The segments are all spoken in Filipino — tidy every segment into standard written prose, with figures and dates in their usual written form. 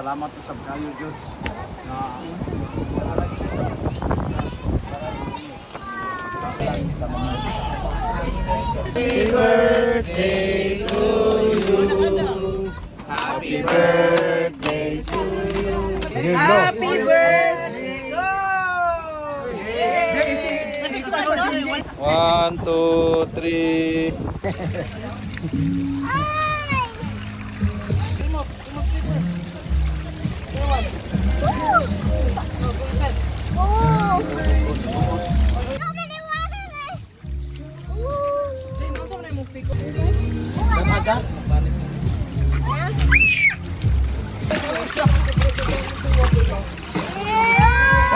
salamat usab kayo Diyos na wala lagi sa pagkain sa mga Happy birthday to you. Happy birthday to you. Happy birthday! Go! 1, 2, 3.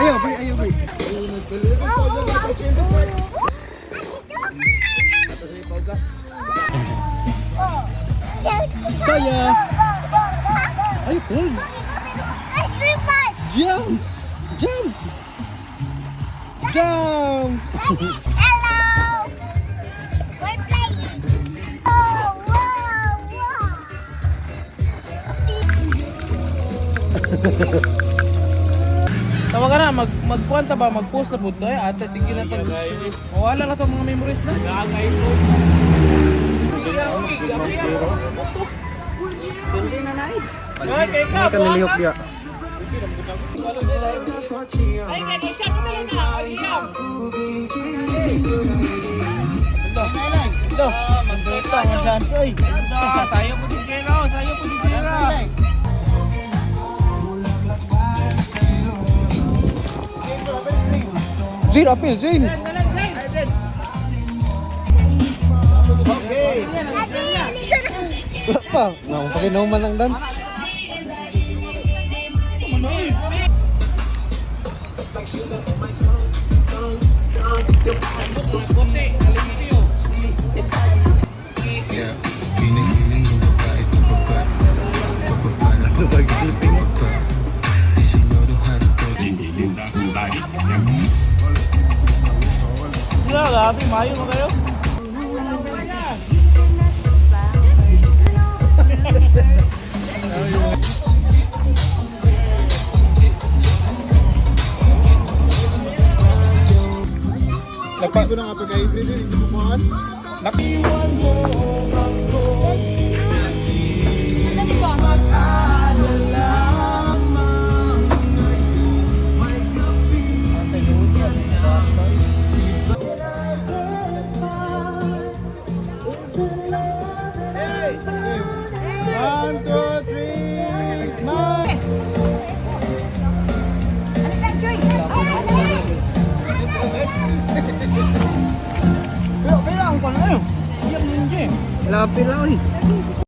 Ayaw, bri, ayaw, bri. Saya. Ay, cool. Jump! Jump! Jump! Hello! We're playing. Oh, wow, wow. Tawa ka na, magkwanta ba, mag-post na po ito ate, sige na ito. Wala na ito mga memories na. Gagay po. Hindi na na eh. Hindi ka nilihok diya. Ay, kaya siya pa lang na. Siya. Ito. Ito, mag-dance oy. Sayo po si Jero, sayo po si Jero. Zin, apil, Zin! Wala pa. Pakinaw ang dance. Grabe, mayo mo kayo. Lagpag ko ng apag-hybrid, hindi mo kuhaan. Lapit lang eh.